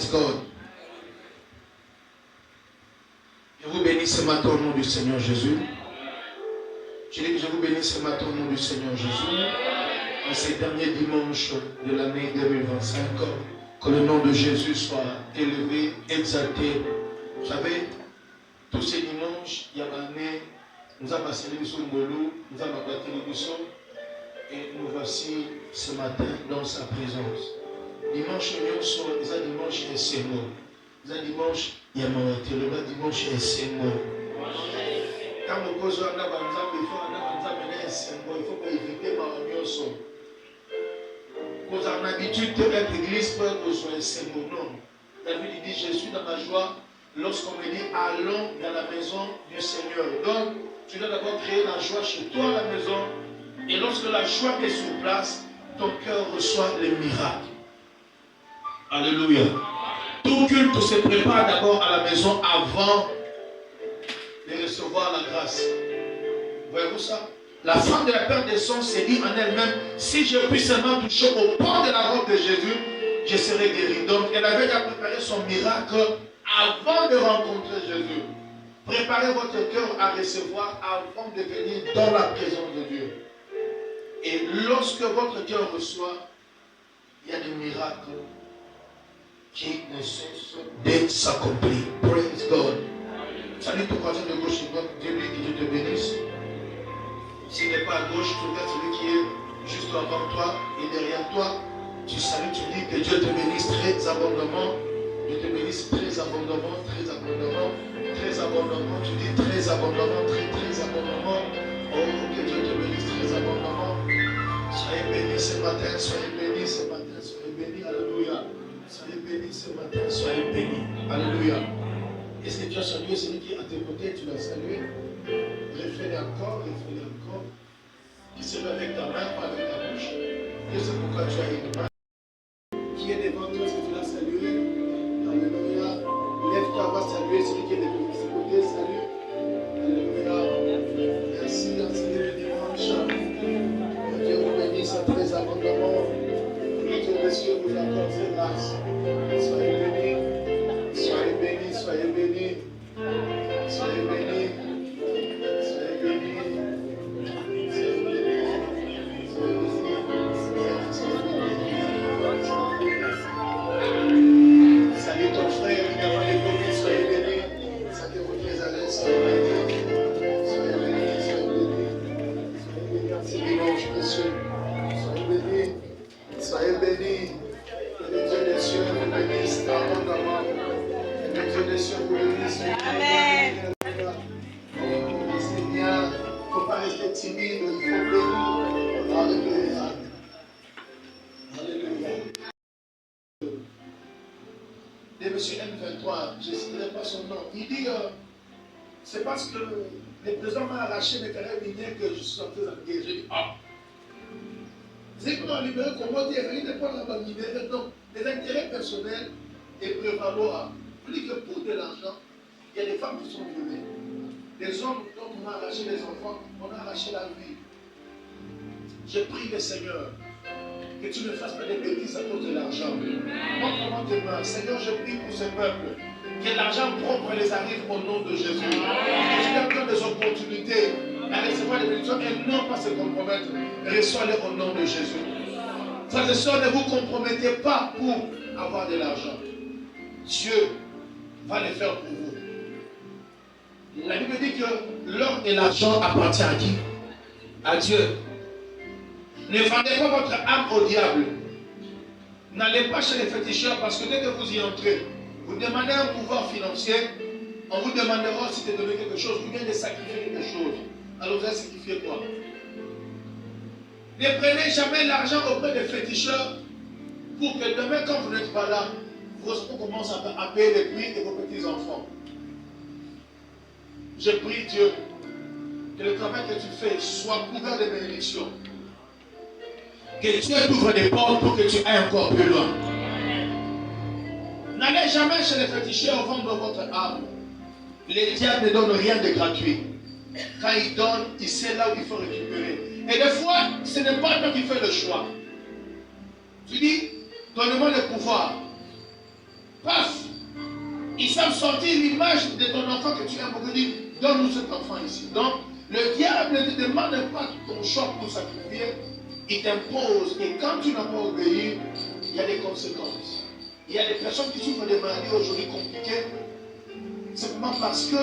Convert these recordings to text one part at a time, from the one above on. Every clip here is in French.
Praise God. Je vous bénis ce matin au nom du Seigneur Jésus. Je dis que je vous bénis ce matin au nom du Seigneur Jésus. En ces derniers dimanches de l'année 2025, que le nom de Jésus soit élevé, exalté. Vous savez, tous ces dimanches, il y a l'année, nous avons passé le Molou, nous avons battu le son, et nous voici ce matin dans sa présence. Dimanche, nous sommes, les dimanches, et c'est mot. Les dimanches, il y a mon le dimanche, et c'est mot. Quand nous causons un abandon, il faut pas éviter ma son. Nous avons l'habitude de notre église pour rejoindre ces mots. Non. David dit, je suis dans ma joie lorsqu'on me dit, allons dans la maison du Seigneur. Donc, tu dois d'abord créer la joie chez toi à la maison. Et lorsque la joie est sur place, ton cœur reçoit les miracles. Alléluia. Tout culte se prépare d'abord à la maison avant de recevoir la grâce. Voyez-vous ça? La femme de la perte des sons s'est dit en elle-même, si je puis seulement toucher au port de la robe de Jésus, je serai guéri. Donc elle avait déjà préparé son miracle avant de rencontrer Jésus. Préparez votre cœur à recevoir avant de venir dans la présence de Dieu. Et lorsque votre cœur reçoit, il y a des miracles qui ne cessent de s'accomplir. Praise God. Salut ton voisin de gauche et droite, Dieu lui que Dieu te bénisse. S'il n'est pas à gauche, tu regardes celui qui est juste avant toi et derrière toi. Tu salues, tu dis que Dieu te bénisse très abondamment. Dieu te bénisse très abondamment, très abondamment, très abondamment. Tu dis très abondamment, très abondamment. Oh, que Dieu te bénisse très abondamment. Soyez bénis ce matin, soyez bénis ce matin, soyez bénis. Alléluia. Soyez bénis ce matin, soyez bénis. Alléluia. Est-ce que tu as salué celui qui est à tes côtés, tu l'as salué? Réfléchis encore, qui se met avec ta main, pas avec ta bouche. Et c'est pourquoi tu as une main. Qui est devant toi, est-ce que tu l'as salué? Alléluia. Lève-toi, va saluer celui qui est de ce côté, salut. Alléluia. Merci d'enseigner le dimanche. Que Dieu vous bénisse très abondamment. Que Dieu des cieux vous accorde ses grâces. Soyez bénis. Soyez bénis, soyez bénis. Soyez bénis. Salut ton frère, également les bénis, soyez bénis. Salut votre Jérusalem, soyez bénis. Soyez bénis, soyez bénis. Soyez bénis en ce dimanche, monsieur. Soyez bénis. Soyez bénis. Que le Dieu des cieux vous bénisse abondamment. Que le Dieu des cieux vous bénisse. Amen. C'est bien. Il ne faut pas rester timide, il faut bénir. Alléluia. Alléluia. Et M. M23, je ne citerai pas son nom, il dit c'est parce que le président m'a arraché mes carrières minières que je suis sorti en guerre. J'ai dit c'est qu'on a libéré comment dire, il n'est pas là-bas libéré. Donc, les intérêts personnels et prévaloir. Plus que pour de l'argent, il y a des femmes qui sont violées. Des hommes dont on a arraché les enfants, on a arraché la vie. Je prie le Seigneur que tu ne fasses pas des bêtises à cause de l'argent. Montre-moi tes mains. Seigneur, je prie pour ce peuple. Que l'argent propre les arrive au nom de Jésus. Que tu leur donnes des opportunités à recevoir des bénédictions et non pas se compromettre. Reçois-les au nom de Jésus. Frères et sœurs, ne vous compromettez pas pour avoir de l'argent. Dieu va le faire pour vous. La Bible dit que l'or et l'argent appartiennent à qui? À Dieu. Ne vendez pas votre âme au diable. N'allez pas chez les féticheurs parce que dès que vous y entrez, vous demandez un pouvoir financier, on vous demandera si de donner quelque chose ou bien de sacrifier quelque chose. Alors vous allez sacrifier quoi? Ne prenez jamais l'argent auprès des féticheurs pour que demain, quand vous n'êtes pas là, vos esprits commencent à payer les puits et vos petits-enfants. Je prie Dieu que le travail que tu fais soit couvert de bénédictions. Que Dieu t'ouvre des portes pour que tu ailles encore plus loin. N'allez jamais chez les féticheurs vendre votre âme. Les diables ne donnent rien de gratuit. Quand ils donnent, il sait là où il faut récupérer. Et des fois, ce n'est pas toi qui fais le choix. Tu dis, donne-moi le pouvoir. Paf, ils savent sortir l'image de ton enfant que tu aimes beaucoup. Dire, donne-nous cet enfant ici. Donc, le diable ne te demande pas ton choix pour sacrifier. Il t'impose. Et quand tu n'as pas obéi, il y a des conséquences. Il y a des personnes qui souffrent de maladies aujourd'hui compliquées. Simplement parce que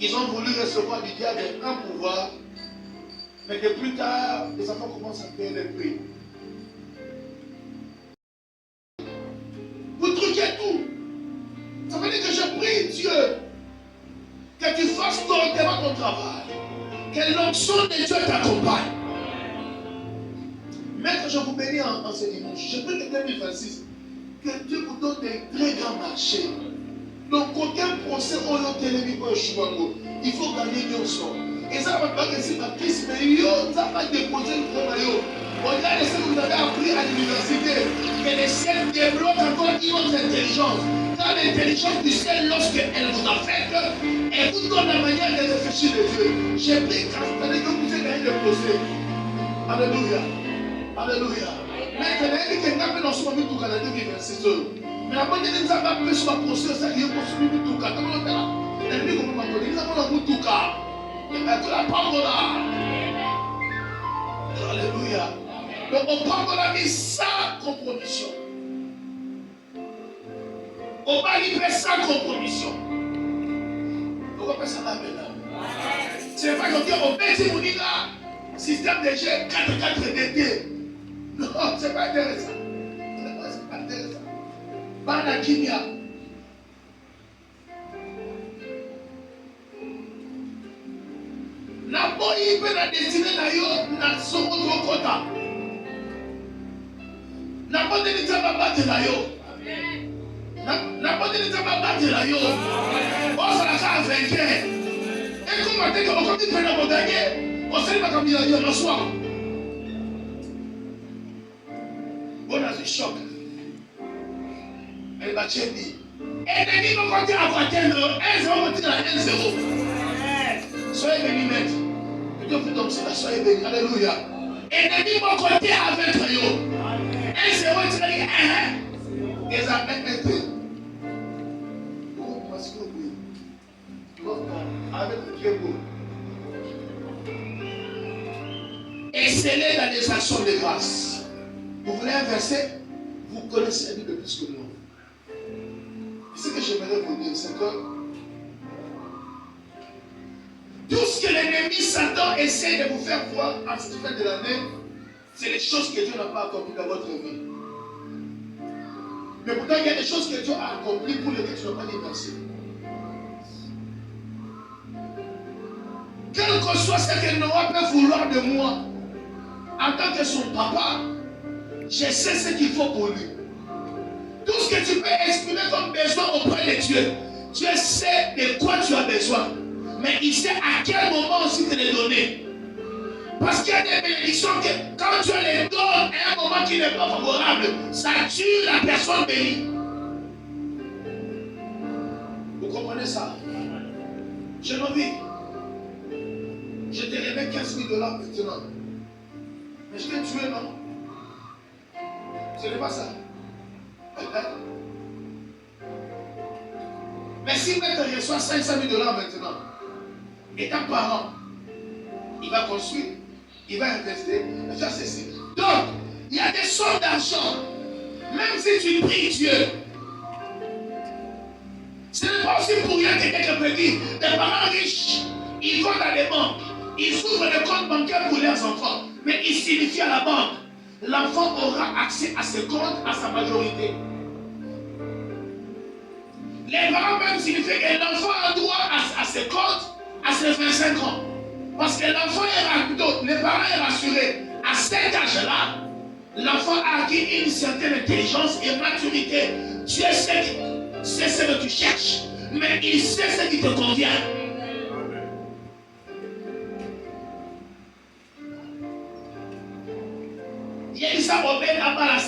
ils ont voulu recevoir du diable un pouvoir. Mais que plus tard, les enfants commencent à payer le prix. Vous truquez tout. Ça veut dire que je prie Dieu que tu fasses correctement ton travail. Que l'onction de Dieu t'accompagne. Maître, je vous bénis en ce dimanche. Je prie que 2026, que Dieu vous donne des très grands marchés. Donc, aucun procès au il faut gagner Dieu son. Et ça va pas que c'est ma piste, mais ça va déposer le travail. Regardez ce que vous avez appris à l'université. Que le ciel débloque encore une autre intelligence. Quand l'intelligence du ciel, lorsqu'elle vous affecte, elle vous donne la manière de réfléchir de Dieu. J'ai pris qu'à ce que vous ayez gagné le procès. Alléluia. Alléluia. Maintenant, il y a quelqu'un qui dans ce moment tout Canada qui est versé seul. Mais la bonne idée, ça va plus sur la procès, ça qui est construit tout Canada. Comment on fait là? L'ennemi, comment on fait là? Nous avons tout cas. Et maintenant, la parole là. Alléluia. Donc, on parle de la vie sans compromission. On va livrer sans compromission. Donc, on fait ça là maintenant. C'est pas que on met mon là, système de G 4 DT. Non, c'est pas intéressant. C'est pas intéressant. Bana Kimia. Na boyi pe na destiné na yo na somo to kota. Na bote ni taba bate na yo. Na bote ni taba bate na yo. O sala ka vainqueur. Et comment te que on dit pe na bo gagner, on sait pas comme il y a le soir. On a ce choc. Elle va chérir. Et les niveaux quand tu as atteindre 1-0, tu as 1-0. Soyez bénis, maître. Que Dieu vous donne cela, soyez bénis. Alléluia. Et les niveaux quand tu as avec yo. 1-0, tu as dit 1. Et ça met un peu. Oh, parce que oui. Avec le Dieu beau. Excellez dans les actions de grâce. Vous voulez un verset? Vous connaissez la Bible plus que nous. Ce que j'aimerais vous dire, c'est que tout ce que l'ennemi Satan essaie de vous faire voir en cette fin de l'année, c'est les choses que Dieu n'a pas accomplies dans votre vie. Mais pourtant, il y a des choses que Dieu a accomplies pour lesquelles tu n'as pas dit merci. Quel que soit ce que Noah peut vouloir de moi, en tant que son papa, je sais ce qu'il faut pour lui. Tout ce que tu peux exprimer comme besoin auprès de Dieu, Dieu sait de quoi tu as besoin. Mais il sait à quel moment aussi te les donner. Parce qu'il y a des bénédictions que quand tu les donnes à un moment qui n'est pas favorable, ça tue la personne bénie. Vous comprenez ça? Je n'en vis. Je te remets 15 000 $ maintenant. Mais je t'ai tué, non? Ce n'est pas ça. Mais si maître reçoit 500 000 $ maintenant, et ta parent, il va construire, il va investir, il va faire ceci. Donc, il y a des sommes d'argent. Même si tu pries Dieu, ce n'est pas aussi pour rien que quelqu'un peut dire, des parents riches, ils vont dans les banques, ils ouvrent des comptes bancaires pour leurs enfants, mais ils signifient à la banque, l'enfant aura accès à ses comptes à sa majorité. Les parents même signifient que l'enfant a droit à ses comptes à ses 25 ans. Parce que l'enfant est plutôt, les parents sont rassurés. À cet âge-là, l'enfant a acquis une certaine intelligence et maturité. Tu sais ce que tu cherches, mais il sait ce qui te convient. Il y a ça au Ben Abba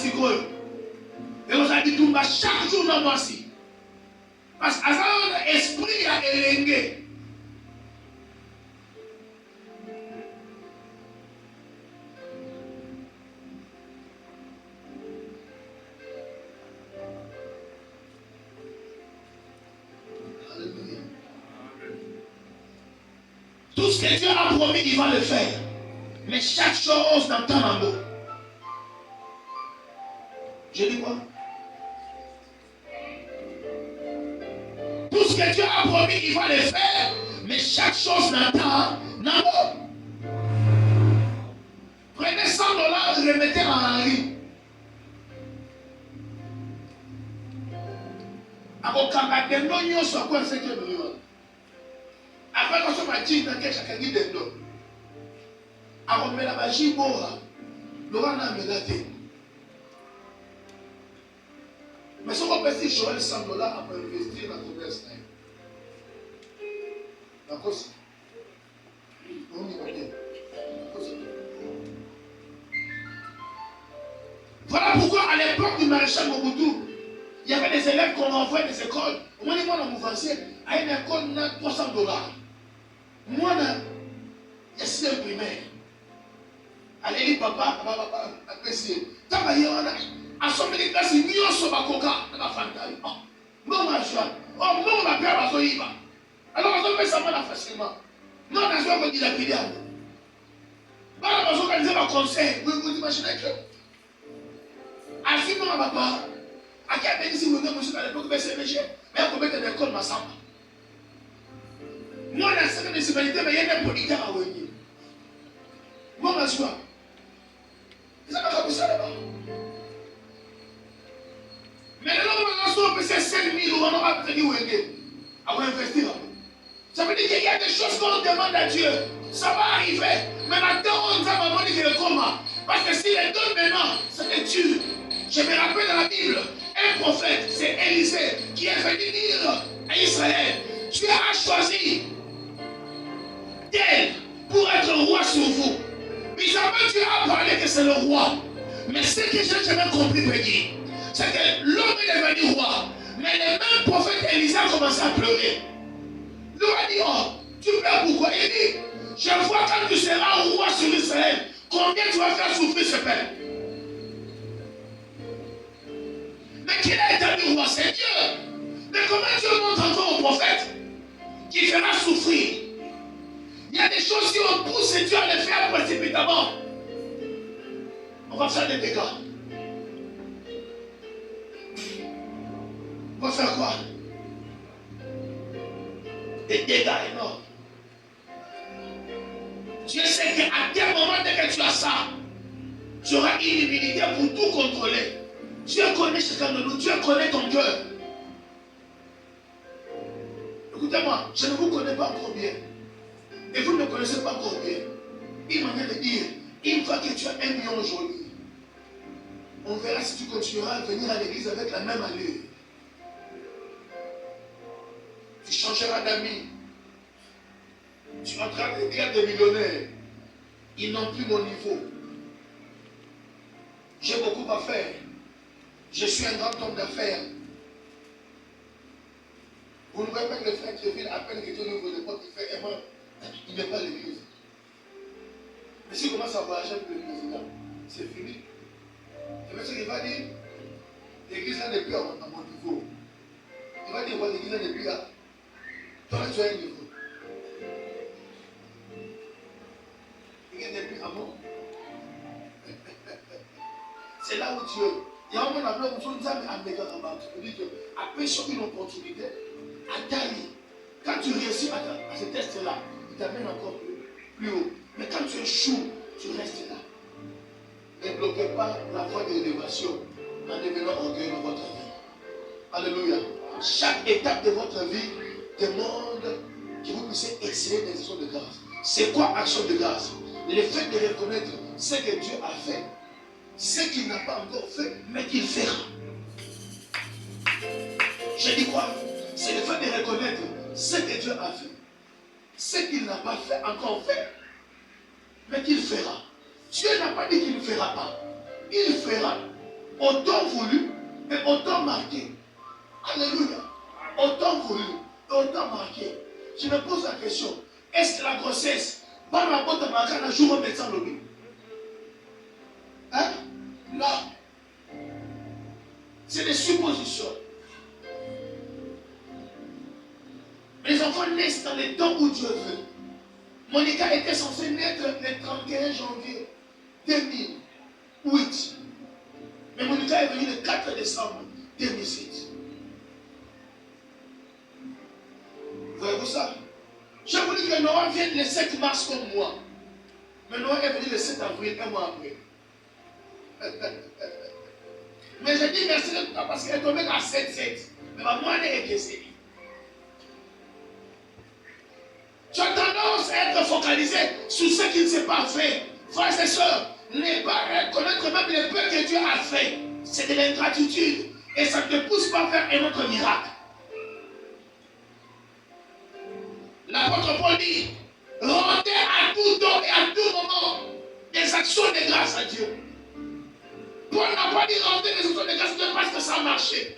et on a dit tout chaque jour dans moi aussi. Parce que l'esprit a élengué. Tout ce que Dieu a promis, il va le faire. Mais chaque chose dans ton amour. Je dis quoi? Tout ce que Dieu a promis, il va le faire. Mais chaque chose dans ton amour. Prenez 100 $, remettez en Henri. Akokanga dendo nyonso akwa 5 millions. Après quand on m'a dit dans quel chacun dit dendo. Akomela ba jibora. Lora na melate. Mais si on peut si Joël 100 $, après investir dans le commerce. D'accord? On y va bien. Voilà pourquoi à l'époque du maréchal Mobutu, il y avait des élèves qu'on envoyait des écoles. Moi, je suis mouvement à une école, on a 300 $. Moi, je suis un primaire. Allez, les papa, apprécié. Tant qu'il y a un assemblée de classe, il y a un sobakoka dans la fantaille. Non, ma joie. Oh, non, on a peur à Zoïba. Alors, on fait ça facilement. Non, on a joué avec la pilière. Voilà, on a organisé un conseil. Vous imaginez que. À ce moment, papa, à qui a béni si vous avez monsieur à l'époque de CMG, mais on peut mettre une école, ma samba. Moi, la seconde municipalité, mais il y a des politiques à venir. Moi, ma joie. Ils ont pas ça là-bas. Mais là, on a 5 000 €, on aura besoin de investir. Ça veut dire qu'il y a des choses qu'on demande à Dieu. Ça va arriver. Mais maintenant, on va demander que le comment. Parce que s'il est donne maintenant, c'est Dieu. Je me rappelle dans la Bible, un prophète, c'est Élisée, qui est venu dire à Israël, Dieu a choisi d'elle pour être roi sur vous. Bizarrement, Dieu a parlé que c'est le roi. Mais ce que j'ai jamais compris, Peggy, c'est que l'homme est devenu roi. Mais le même prophète Élisée a commencé à pleurer. Lui a dit, oh, tu pleures pourquoi? Il dit, je vois quand tu seras roi sur Israël, combien tu vas faire souffrir ce peuple. Mais qui a établi roi? C'est Dieu. Mais comment Dieu montre encore au prophète qui fera souffrir? Il y a des choses qui ont poussé Dieu à le faire précipitamment. On va faire des dégâts. On va faire quoi? Des dégâts énormes. Dieu sait qu'à quel moment dès que tu as ça, tu auras une humilité pour tout contrôler. Dieu connaît chacun de nous, Dieu connaît ton cœur. Écoutez-moi, je ne vous connais pas encore bien. Et vous ne me connaissez pas encore bien. Il m'a de dire, une fois que tu as 1 million aujourd'hui, on verra si tu continueras à venir à l'église avec la même allure. Tu changeras d'amis. Tu entreras dans les clubs de millionnaires. Ils n'ont plus mon niveau. J'ai beaucoup à faire. Je suis un grand homme d'affaires. Vous ne voyez pas que le frère qui vient à peine que Dieu ouvre les portes, il fait erreur. Il n'est pas à l'église. Mais s'il commence à voyager avec le président, c'est fini. Et bien, il va dire, l'église n'est plus à mon niveau. Il va dire, l'église n'est plus à. Toi, tu as un niveau. L'église n'est plus à mon. C'est là où Dieu. Il y a un moment où on dit après une opportunité, à taille. Quand tu réussis à ce test-là, il t'amène encore plus haut. Mais quand tu échoues, tu restes là. Ne bloquez pas la voie de l'élévation en devenant orgueilleux dans votre vie. Alléluia. Chaque étape de votre vie demande que vous puissiez exceller des actions de grâce. C'est quoi action de grâce? Le fait de reconnaître ce que Dieu a fait, ce qu'il n'a pas encore fait, mais qu'il fera. Je dis quoi? C'est le fait de reconnaître ce que Dieu a fait, ce qu'il n'a pas fait, encore fait, mais qu'il fera. Dieu n'a pas dit qu'il ne fera pas. Il fera autant voulu et autant marqué. Alléluia. Autant voulu et autant marqué. Je me pose la question, est-ce que la grossesse, par rapport à ma canne, un jour au médecin lobby? Hein? Non. C'est des suppositions. Les enfants naissent dans les temps où Dieu veut. Monica était censée naître le 31 janvier 2008. Mais Monica est venue le 4 décembre 2007. Voyez-vous ça? J'ai voulu que Noah vienne le 7 mars comme moi. Mais Noah est venu le 7 avril, un mois après. Mais j'ai dit merci de tout ça parce qu'elle est tombée à 7-7. Mais ma moine est décédée. Tu as tendance à être focalisé sur ce qui ne s'est pas fait. Frères et sœurs, ne pas reconnaître même les peu que Dieu a fait. C'est de l'ingratitude. Et ça ne te pousse pas vers un autre miracle. L'apôtre Paul dit, rendez à tout temps et à tout moment des actions de grâce à Dieu. Paul n'a pas dit rendez des actions de grâce à Dieu parce que ça a marché.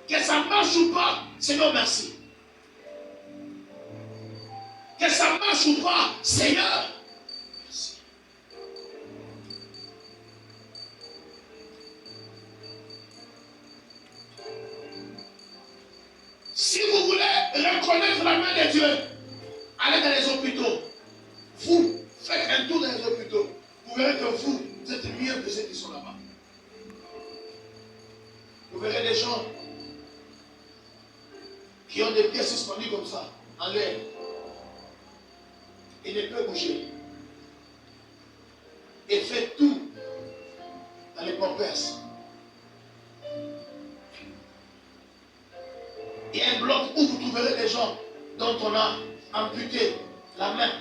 Que ça marche ou pas, Seigneur merci. Que ça marche ou pas, Seigneur merci. Si vous voulez reconnaître la main de Dieu, allez dans les hôpitaux. Vous faites un tour dans les hôpitaux. Vous verrez que vous êtes mieux que ceux qui sont là-bas. Vous verrez des gens qui ont des pieds suspendus comme ça, en l'air. Ils ne peuvent bouger. Et fait tout dans les pampers. Il y a un bloc où vous trouverez des gens dont on a amputé la main,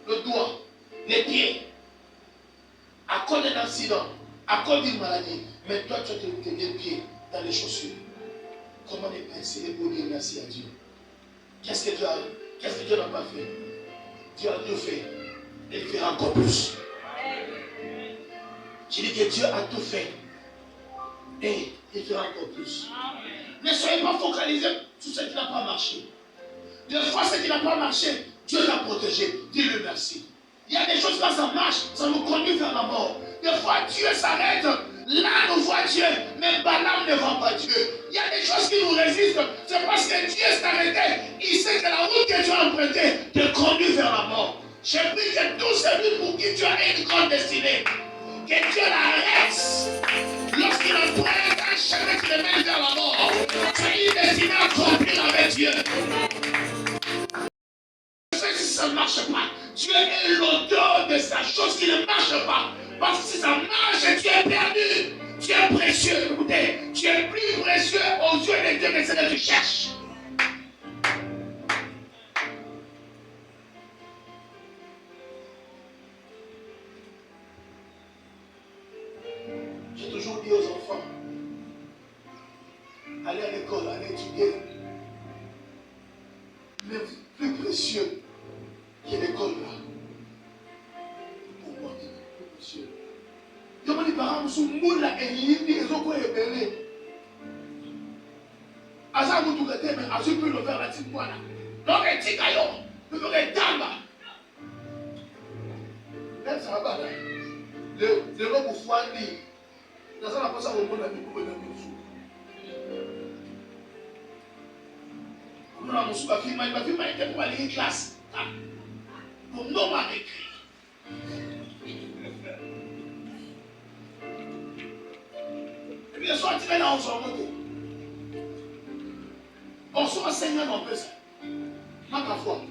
le doigt, les pieds, à cause d'un accident, à cause d'une maladie. Mais toi, tu as tes pieds dans les chaussures. Comment les pincer pour dire merci à Dieu? Qu'est-ce que Dieu n'a pas fait? Dieu a tout fait. Et il fera encore plus. Je dis que Dieu a tout fait. Et il fera encore plus. Ne soyez pas focalisés sur ce qui n'a pas marché. Des fois, ce qui n'a pas marché, Dieu l'a protégé. Dis-le merci. Il y a des choses quand ça marche, ça nous conduit vers la mort. Des fois, Dieu s'arrête. Là, nous voit Dieu, mais Balaam ne voit pas Dieu. Il y a des choses qui nous résistent. C'est parce que Dieu s'est arrêté. Il sait que la route que tu as empruntée te conduit vers la mort. J'ai pris que tout celui pour qui tu as une grande destinée, que Dieu l'arrête. Lorsqu'il emprunte un chemin qui le mène vers la mort, c'est une destinée à accomplir avec Dieu. Si ça ne marche pas, Dieu est l'auteur de sa chose qui ne marche pas. Parce que si ça marche, tu es perdu. Tu es précieux. Écoutez, tu es plus précieux aux yeux de Dieu que ce que tu cherches. J'ai toujours dit aux enfants, allez à l'école, allez étudier. Mais plus précieux que l'école là. Pour moi, plus précieux. Comment les parents sont moula et ils ont quoi ébélé. Asa mutu kete mais asu plus le faire la petite boîte. Donc un petit caillot, le vrai damba. Même ça va là. Le robe fouandi. Dans ça la passe au monde la mi pour la mi. On a mon sou ma fille était pour aller en classe. Pour non mal écrit. Et puis, le soir, tu vas dans son moto. On soit enseignant dans le ça. Ma foi.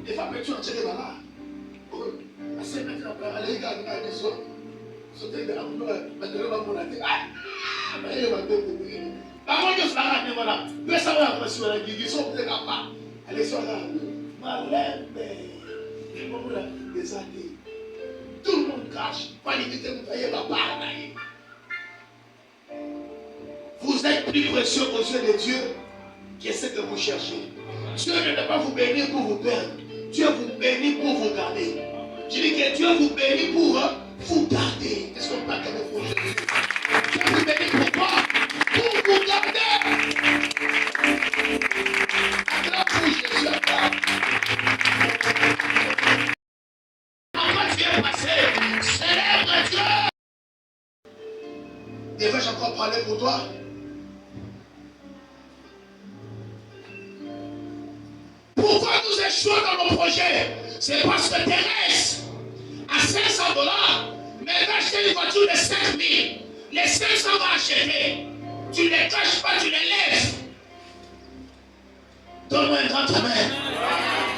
Et fa petit en tirer là. La semaine après, aller garder la maison. Sauter de la mort, maintenant va mon attaque. Ah, mais il va te la mort de ça, mais voilà. Mais ça va après sur la guide, ils sont peut-être pas. Allez sur là. Malin, mais il va là des années. Tout le monde cache. Pas limiter vous payez la part. Vous êtes plus précieux aux yeux de Dieu que ce que vous cherchez. Dieu ne va pas vous bénir pour vous perdre. Dieu vous bénit pour vous garder. Je dis que Dieu vous bénit pour vous garder. Est-ce qu'on parle avec vous? Dieu vous bénit pour quoi? Pour vous garder. Acclame-vous Jésus. Comment tu es passé? Célèbre Dieu. Devais-je encore parler pour toi? Pourquoi nous échouons dans nos projets? C'est parce que Thérèse, à $500, mais elle va acheter une voiture de 5 000. Les 500 va acheter. Tu ne les caches pas, tu les lèves. Donne-moi un grand amen.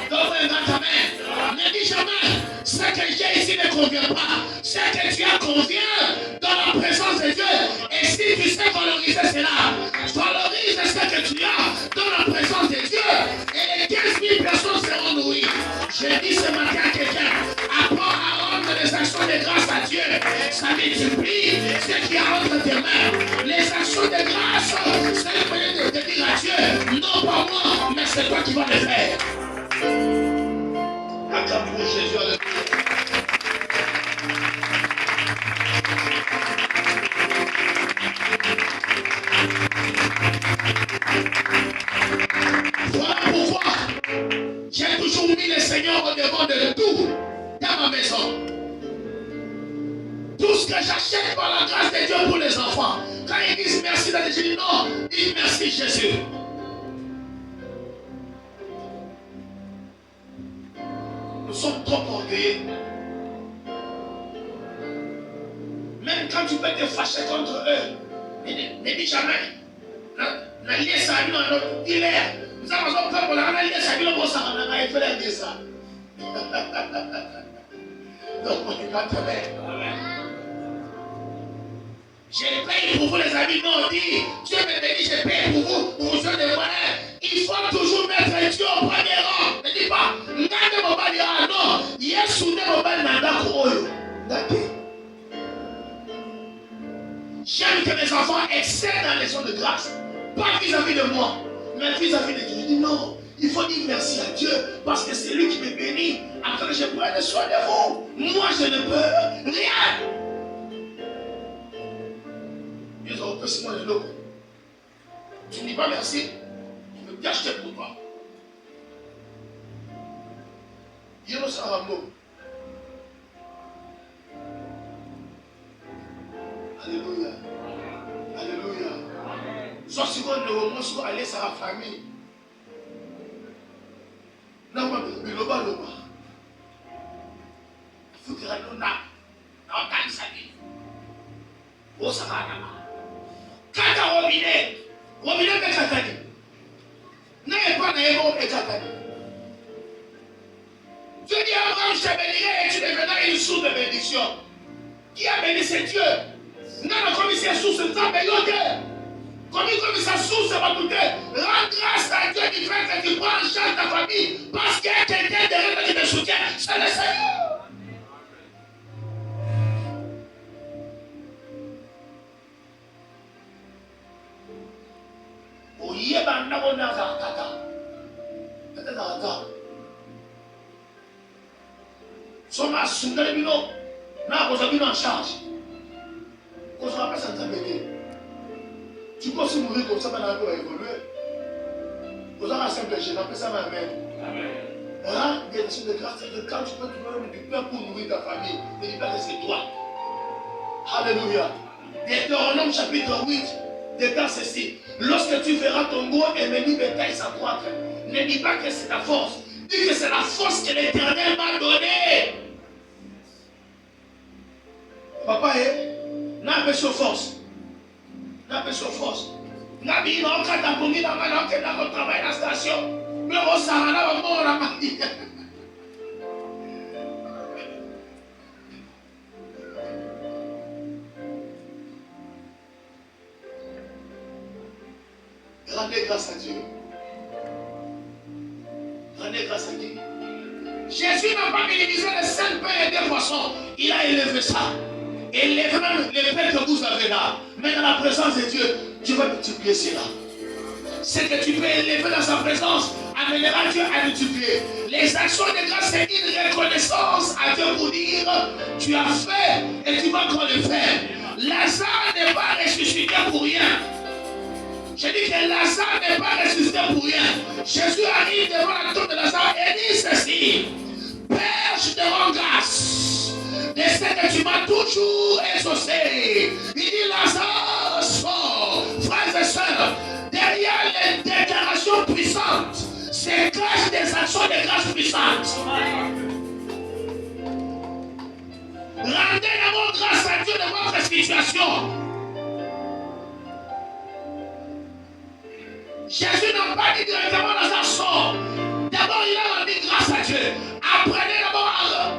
Donne-moi un grand amen. Ne dis jamais, ce que j'ai ici ne convient pas. Ce que tu as convient dans la présence de Dieu. Et si tu sais valoriser cela, valorise ce que tu as dans la présence de Dieu. Et les 15 000 personnes seront nourries. Je dis ce matin à quelqu'un, apprends à rendre les actions de grâce à Dieu. Ça multiplie ce qui est entre tes mains. Les actions de grâce, c'est le moyen de dire à Dieu, non pas moi, mais c'est toi qui vas le faire. Acclame pour Jésus, alléluia. Voilà pourquoi j'ai toujours mis le Seigneur au devant de tout dans ma maison. Tout ce que j'achète par la grâce de Dieu pour les enfants. Quand ils disent merci, je dis non, dis merci Jésus. Nous sommes trop orgueilleux. Même quand tu peux te fâcher contre eux, ne dis jamais. N'allez ça, dis-leur. Nous avons peur pour la rendre, ça, nous avons ça, on a fait dire ça. Donc, on est pas très bien. Je paye pour vous, les amis. Non, on dit, Dieu me bénit, je paye pour vous, pour vous des moyens. Il faut toujours mettre Dieu au premier rang. Ne dis pas, Nande Mobali, ah non, Yesu ne Mobali Nanda Koyo. J'aime que mes enfants excellent dans les sons de grâce. Pas vis-à-vis de moi, mais vis-à-vis de Dieu. Je dis non, il faut dire merci à Dieu parce que c'est lui qui me bénit afin que je prenne soin de vous. Moi, je ne peux rien. Ils ont repris moi le logo. Tu ne dis pas merci, je vais bien acheter pour toi. Dieu nous sera mot. Alléluia. Alléluia. Soit si on ne remonte sur aller sur la famille. Non, mais le bas. Il faut que l'on a dans sa vie. Où ça va là-bas? Quand tu as robinet est catani. N'est pas naïvement est catani. Tu dis à Abraham, je te bénirai et tu deviendras une source de bénédiction. Qui a béni c'est Dieu? Non, comme il s'est source, c'est ça, mais comme il s'est source, ça va tout faire. Rends grâce à Dieu du fait que tu prends en charge ta famille. Parce qu'il y a quelqu'un derrière qui te soutient. C'est le Seigneur. Soma sungale bino na koza bino en charge. Qu'on se rappelle ça t'embêter. Tu peux aussi mourir comme ça maintenant pour évoluer. Vous avez un simple gêne, après ça va même. Voilà, il y a des choses de grâce que quand tu peux trouver du pain pour nourrir ta famille, ne dis pas que c'est toi. Alléluia. Deutéronome chapitre 8, déclare ceci. Lorsque tu verras ton gros ennemi bétail s'accroître, ne dis pas que c'est ta force. Dis que c'est la force que l'Éternel m'a donnée. Papa, n'a pas sur force. N'a pas sur force. N'a pas dans le cadre de dans travail à la station. Mais on s'en va mort à ma vie. Rendez grâce à Dieu. Rendez grâce à Dieu. Jésus n'a pas minimisé les 5 pains et 2 poissons. Il a élevé ça. Élève même les pains que vous avez là. Mais dans la présence de Dieu, tu vas multiplier cela. Ce que tu peux élever dans sa présence amènera Dieu à multiplier. Les actions de grâce, c'est une reconnaissance à Dieu pour dire tu as fait et tu vas encore le faire. Lazare n'est pas ressuscité pour rien. Je dis que Lazare n'est pas ressuscité pour rien. Jésus arrive devant la tombe de Lazare et dit ceci. Père, je te rends grâce de ce que tu m'as toujours exaucé. Il dit Lazare sort. Frères et sœurs, derrière les déclarations puissantes, ce déclenche des actions de grâce puissantes. Rendez d'abord grâce à Dieu de votre situation. Jésus n'a pas dit directement dans un sort. D'abord, il a rendu grâce à Dieu. Apprenez d'abord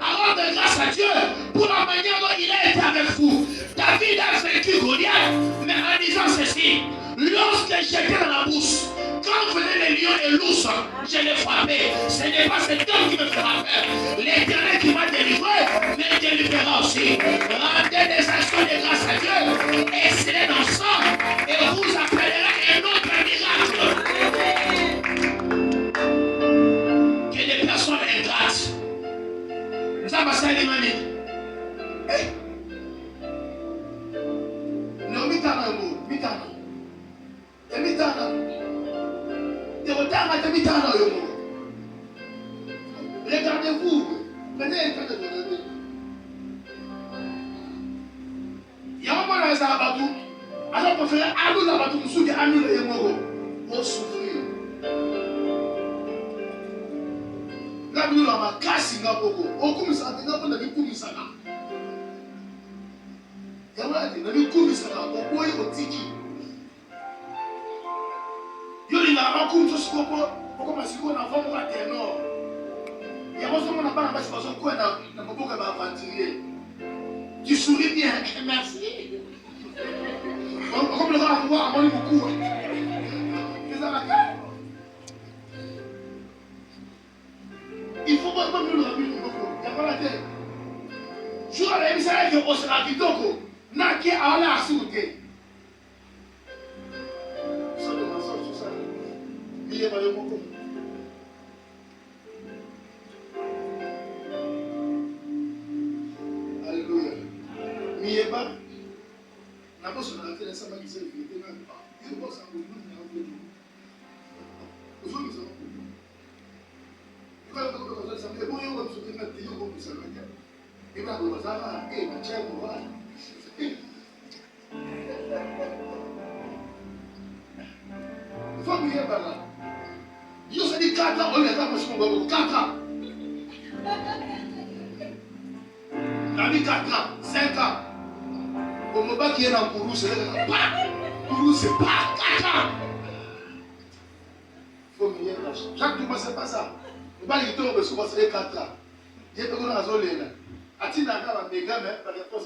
à rendre grâce à Dieu pour la manière dont il a été avec vous. David a vaincu Goliath, mais en disant ceci: lorsque j'étais dans la bourse, quand venaient les lions et l'ours, je les frappais. Ce n'est pas cet homme qui me fera peur. L'Éternel qui m'a délivré me délivrera aussi. Rendez des actions de grâce à Dieu, excellez ensemble, et vous appellerez un autre miracle. Que des personnes ingrates. Nous avons passé à l'imani. Non, mitano. Regardez-vous. Il y a un moment dans les abattus. Alors, on fait un nous abattus, nous souhaitons à nous les moraux. Pour souffrir. Là, nous avons cassé un peu. On commence à dire qu'on a vu comme ça. Il y a un moment, on a vu comme ça. On voit au tiki. Il y a un coup de secours pour commencer à avoir un ténor. Il y a un moment où on n'a pas la situation qu'on a beaucoup aventurier. Tu souris bien, merci. Comme le gars a voir, on beaucoup. Il faut pas nous le rappeler. Il n'y a pas la tête. Je suis allé à l'émission au Sénat. N'a qu'à aller à Souté. Alléluia. Mieba. N'a pas sur la télé, ça m'a dit que c'est même pas. Il faut ça pour nous. Il faut que ça. Il faut que ça. Il faut que ça. Il faut que ça. Il faut que ça. Il faut que ça. Yo se dit 4 ans, on est là parce qu'on va beaucoup. 4 ans. On a mis 4 ans, 5 ans. Au moment qui est dans Kourou, c'est pas. Kourou, c'est pas 4 ans. Il faut me dire, Jacques Touma, c'est pas ça. Le bal il tombe, c'est 4 ans. J'ai pas qu'on a zolé là. Atina a des gamins, par rapport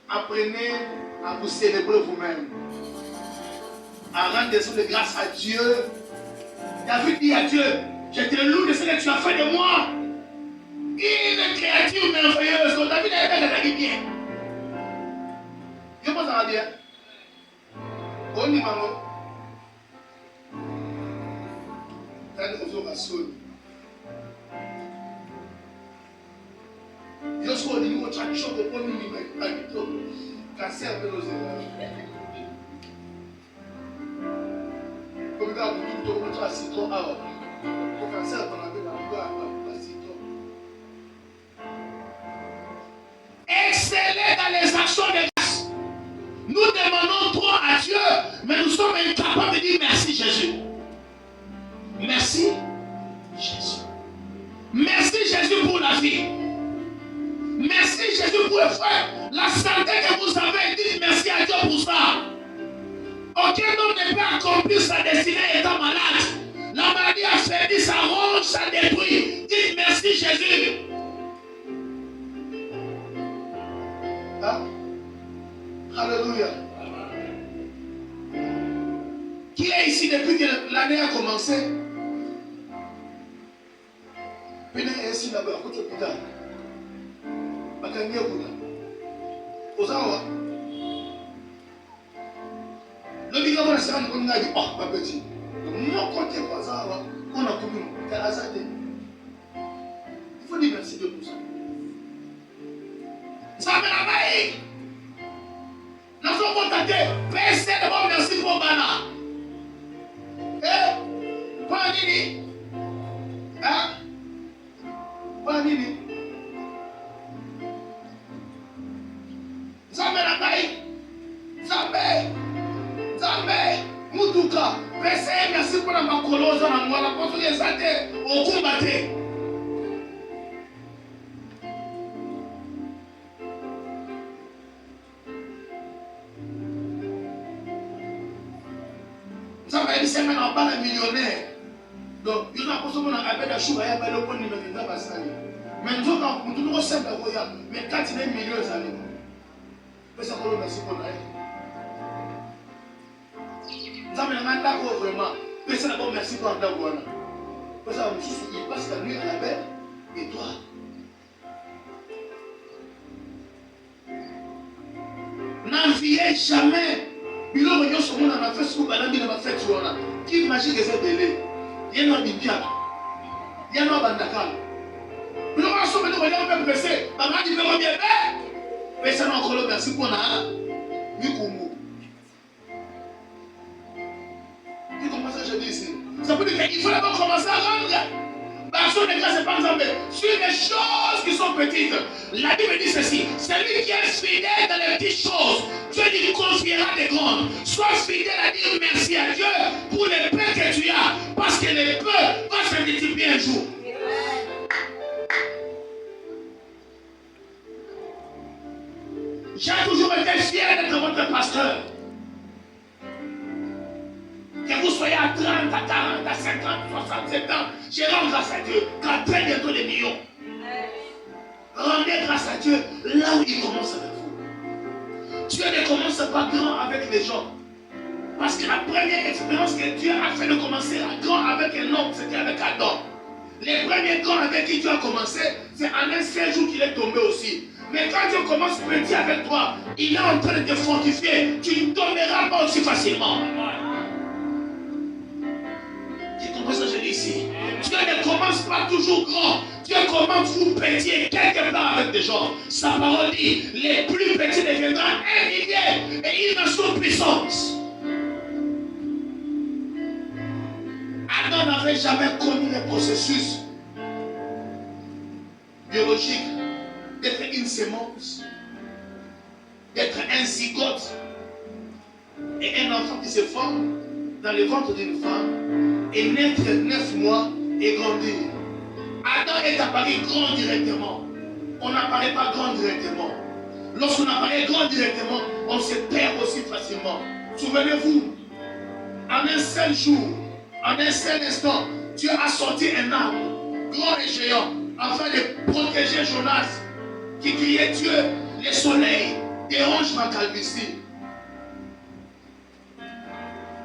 à apprenez à vous célébrer vous-même. À rendre des sons de grâce à Dieu. David dit à Dieu: je te loue de ce que tu as fait de moi. Une créature merveilleuse. Donc David a dit bien. Je pense à bien. On y va. T'as une observation. Je suis au niveau de chaque chose pour nous mettre. Cancer de nos élèves. Comme ça, vous tout le citron avant. Pour cancer, on avait la citron. Excellez dans les actions de grâce. Nous demandons trop à Dieu, mais nous sommes incapables de dire merci Jésus. Merci Jésus. Merci Jésus pour la vie. Merci Jésus pour le frère. La santé que vous avez, dites merci à Dieu pour ça. Aucun homme ne peut accomplir sa destinée étant malade. La maladie a faibli, ça ronge, ça détruit. Dites merci Jésus. Hein? Alléluia. Qui est ici depuis que l'année a commencé? Venez ici là-bas, à côté de l'hôpital. Bakangé Bouna. Ozawa. Le bilan de la semaine, on a dit, oh, ma petite. Mon côté, Ozawa, on a commis un hasard. Il faut dire merci de pour ça. Ça me l'a maï. Nous sommes contactés. Pensez d'abord merci pour Bana. Eh, pas Nini. Hein? Pas Nini. Zambe na kai. Zambe. mutuka. Pesa merci pour la makoloza na ngwana poto ezate okumbate. Ça va être semaine en bas de millionnaire. Donc, il y a un peu de choses à faire pour nous mettre dans la salle. Mais nous avons tout le simple à voir. Mais quand il y a des millions d'années, mais ça va merci pour nous. Nous avons un d'accord vraiment. Mais ça va merci pour nous. Mais ça va il passe la nuit à la belle et toi. N'enviez jamais. Il y a des gens qui ont fait ce qu'on a fait. Qui imagine que c'est délai? Il y a un bipiat. Il y a un bandakal. Il y a un somme de voyage même pressé. Maman dit que bien mais ça n'a encore le merci pour nous. Mikumu. Tu comprends ce que je dis ici? Ça veut dire qu'il faut d'abord commencer à rendre. Parce que c'est par exemple sur les choses qui sont petites. La Bible dit ceci: celui qui est fidèle dans les petites choses, Dieu lui confiera des grandes. Sois fidèle à dire merci à Dieu pour les peu que tu as, parce que les peu vont se multiplier un jour. J'ai toujours été fier d'être votre pasteur. Que vous soyez à 30, à 40, à 50, 67 ans, je rends grâce à Dieu, car très bientôt les millions. Rendez grâce à Dieu là où il commence avec vous. Dieu ne commence pas grand avec les gens. Parce que la première expérience que Dieu a fait de commencer à grand avec un homme, c'était avec Adam. Les premiers grands avec qui Dieu a commencé, c'est en un seul jour qu'il est tombé aussi. Mais quand Dieu commence petit avec toi, il est en train de te fortifier. Tu ne tomberas pas aussi facilement. Tu comprends ce que je dis ici? Dieu ne commence pas toujours grand. Dieu commence tout petit quelque part avec des gens. Sa parole dit, les plus petits deviendront un millier et ils ne sont puissantes. Adam n'avait jamais connu le processus biologique d'être une sémence, d'être un zygote et un enfant qui se forme dans le ventre d'une femme et naître 9 mois et grandir. Adam est apparu grand directement. On n'apparaît pas grand directement. Lorsqu'on apparaît grand directement, on se perd aussi facilement. Souvenez-vous, en un seul jour, en un seul instant, Dieu a sorti un arbre grand et géant afin de protéger Jonas qui criait Dieu, le soleil dérange ma calvitie.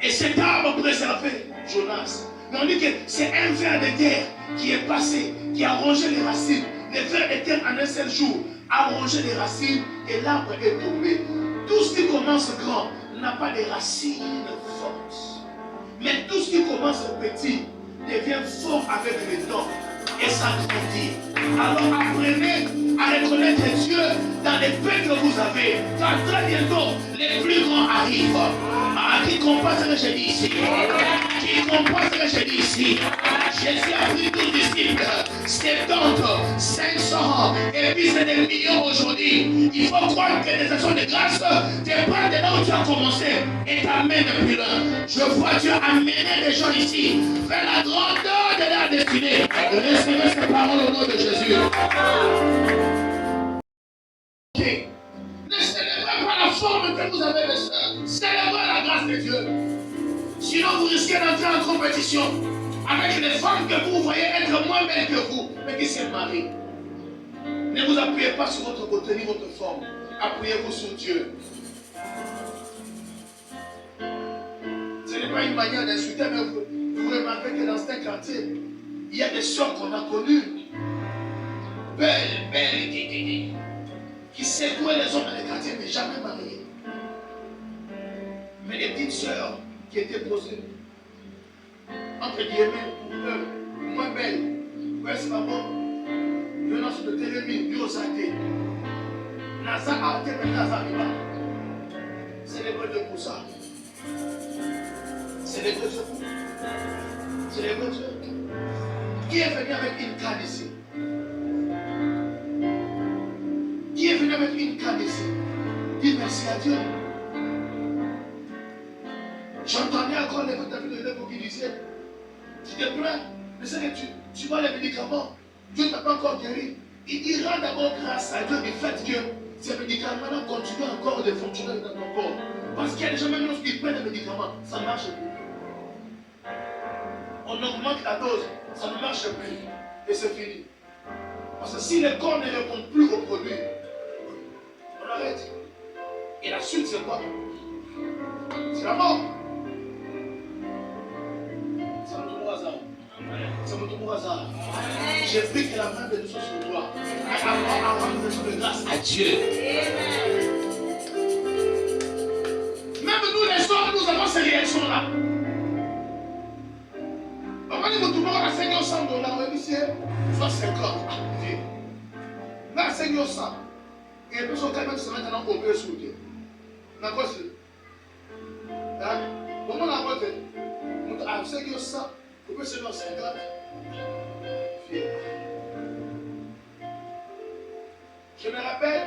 Et cet arbre préservait Jonas. Mais on dit que c'est un ver de terre qui est passé, qui a rongé les racines. Le ver de terre en un seul jour a rongé les racines et l'arbre est tombé. Tout ce qui commence grand n'a pas de racines fortes. Mais tout ce qui commence petit devient fort avec le temps et ça grandit. Alors apprenez à reconnaître Dieu dans les faits que vous avez. Car très bientôt, les plus grands arrivent. Ah, qui comprend ce que je dis ici? Qui comprend ce que je dis ici? Jésus a pris 12 disciples, 70, 500, et puis c'est des millions aujourd'hui. Il faut croire que les actions de grâce te prennent de là où tu as commencé et t'amènent plus loin. Je vois Dieu amener les gens ici vers la grandeur de leur destinée. Recevez ces paroles au nom de Jésus. Okay. Ne célébrez pas la forme que vous avez, mes soeurs. Célébrez la grâce de Dieu. Sinon, vous risquez d'entrer en compétition avec les femmes que vous voyez être moins belles que vous, mais qui se marient. Ne vous appuyez pas sur votre beauté ni votre forme. Appuyez-vous sur Dieu. Ce n'est pas une manière d'insulter, mais vous remarquez que dans certains quartiers, il y a des soeurs qu'on a connues, belles, qui secouaient les hommes dans les quartiers, mais jamais mariées. Mais les petites soeurs qui étaient posées, entre guillemets, pour eux, moins belles. Ouais, c'est pas bon. Venant sur le télémi, lui aux athées. Naza a été maintenant Naza Riba. Célébrez Dieu pour ça. Célébrez Dieu pour ça. Célébrez Dieu. Qui est venu avec une canne ici? Qui est venu avec une canne ici? Dis merci à Dieu. J'entendais as encore levé ta vie de l'époque qui disait, tu te plains, mais c'est que tu vois les médicaments, Dieu ne t'a pas encore guéri. Il dit, rends d'abord grâce à Dieu du fait que ces médicaments continuent encore de fonctionner dans ton corps. Parce qu'il y a des gens, même lorsqu'ils prennent les médicaments, ça ne marche plus. On augmente la dose, ça ne marche plus. Et c'est fini. Parce que si le corps ne répond plus au produit, on arrête. Et la suite, c'est quoi? C'est la mort. Ça me tombe au hasard. Ça me tombe au hasard. J'ai pris que la main de Dieu soit sur toi. À rendre de grâce à Dieu. Même nous, les hommes, nous avons ces réactions-là. On va dire que tout le monde a $100, on va dire soit 50. Là, $100. Et les personnes quand même se mettent dans le sous le d'accord, c'est. Comment on a voté? À $100, on peut se mettre 50. Je me rappelle,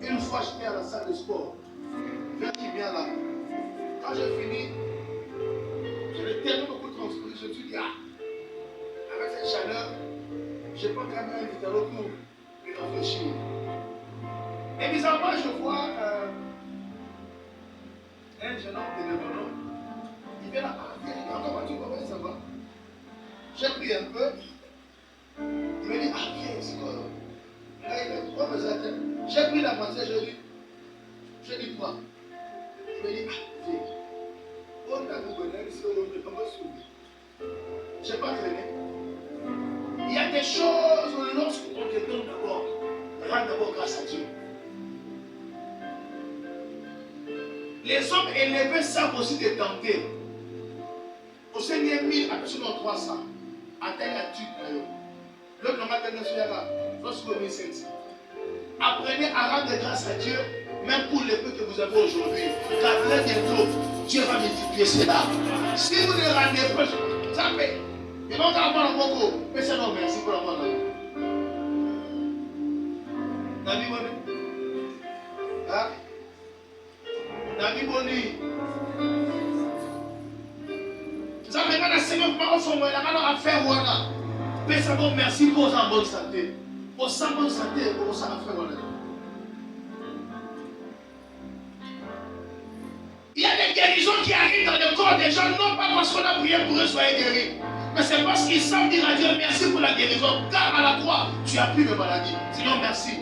une fois j'étais à la salle de sport, vers qui vient là. Quand j'ai fini, j'avais tellement beaucoup transpiré, je me suis dit, avec cette chaleur, je prends quand même un vitalo pour me rafraîchir. Et bizarrement, je vois un jeune homme de Lebanon, il vient là, viens, comment tu vas, ça va? J'ai pris un peu, il m'a dit, viens, c'est quoi? Là, il m'a dit, quoi, mais j'ai pris la moitié, je dis quoi? Il m'a dit, viens. On a vu bonheur, ici, on ne peut pas me souvenir. Je n'ai pas traîné. Il y a des choses lorsqu'on te donne d'abord, rends d'abord grâce à Dieu. Les hommes élevés savent aussi te tenter. Au Seigneur 1000, à personne en 300. À tel attitude d'ailleurs. L'autre n'a pas tenu celui-là. Lorsque 1500. Apprenez à rendre grâce à Dieu, même pour les peu que vous avez aujourd'hui. Car très bientôt, Dieu va multiplier cela. Si vous ne rendez pas, ça fait. Et donc, à moi, beaucoup. Mais c'est non, merci pour la bonne. Nabi Boni. Hein? Nabi Boni. Ça fait mal à ce moment où on a affaire. Mais ça bon, merci pour en bonne santé. Pour sa bonne santé, pour ça affaire. Il y a des guérisons qui arrivent dans le corps des gens, non pas parce qu'on a prié pour eux soyez guéris, mais c'est parce qu'ils savent dire à Dieu merci pour la guérison, car à la croix, tu as pris mes maladies. Sinon, merci.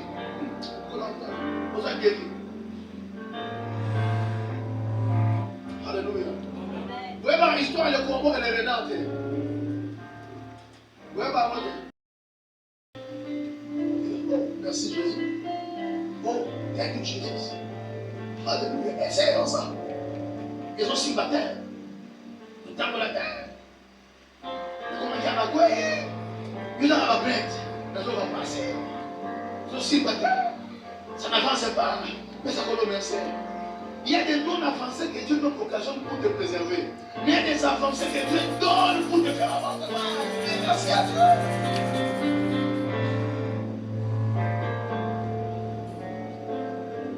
On a guéri. Alléluia. Vous voyez par l'histoire, le corbeau et les renards. Vous voyez par moi. Merci Jésus. Oh, thank you Jesus. Alléluia. Essayez ça. Ils ont aussi la terre. Nous tapons la terre. Comment il y a la gueule? Il y a la bête. Les autres vont passer. Ils ont aussi la terre. Ça n'avance pas. Mais ça va le merci. Il y a des dons avancés que Dieu donne l'occasion pour te préserver. Mais il y a des avancées que Dieu donne pour te faire avancer. Merci à Dieu.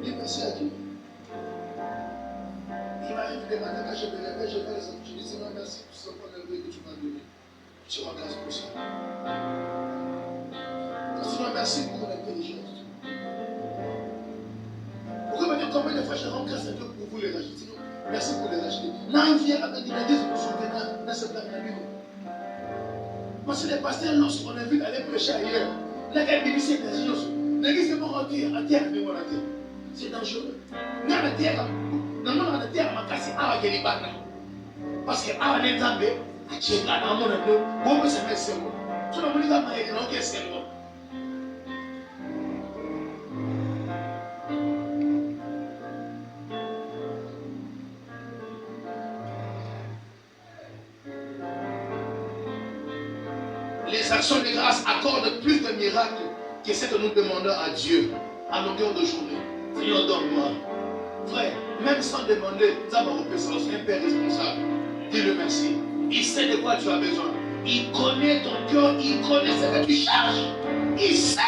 Dis merci à Dieu. Il m'arrive des matins quand je me lève, je vais les autres. Je dis Seigneur, merci pour ce qu'on a vu que tu m'as donné. Je te rends grâce pour ça. Seigneur, merci pour mon intelligence. Pourquoi me dire combien de fois je rends grâce à Dieu pour vous les racheter? Merci pour les racheter. Non, vient avec des médias pour sauver dans ce plan de la vie. Parce que les pasteurs, lorsqu'on a vu aller prêcher ailleurs, là, quand ils disent des choses, l'église est pour rentrer à terre, mais on a terre. C'est dangereux. Dans la terre, dans la terre, on a cassé à Gelibana. Parce que à Nzambe, à Tchéka, dans mon âme, on peut se mettre seul. Tout le monde a dit non, qu'est-ce qu'elle va? Les actions de grâce accordent plus de miracles que ce que nous demandons à Dieu à longueur de journée. Seigneur, donne-moi. Frère, même sans demander, ça va représenter un père responsable. Dis-le merci. Il sait de quoi tu as besoin. Il connaît ton cœur, il connaît ce que tu cherches. Il sait.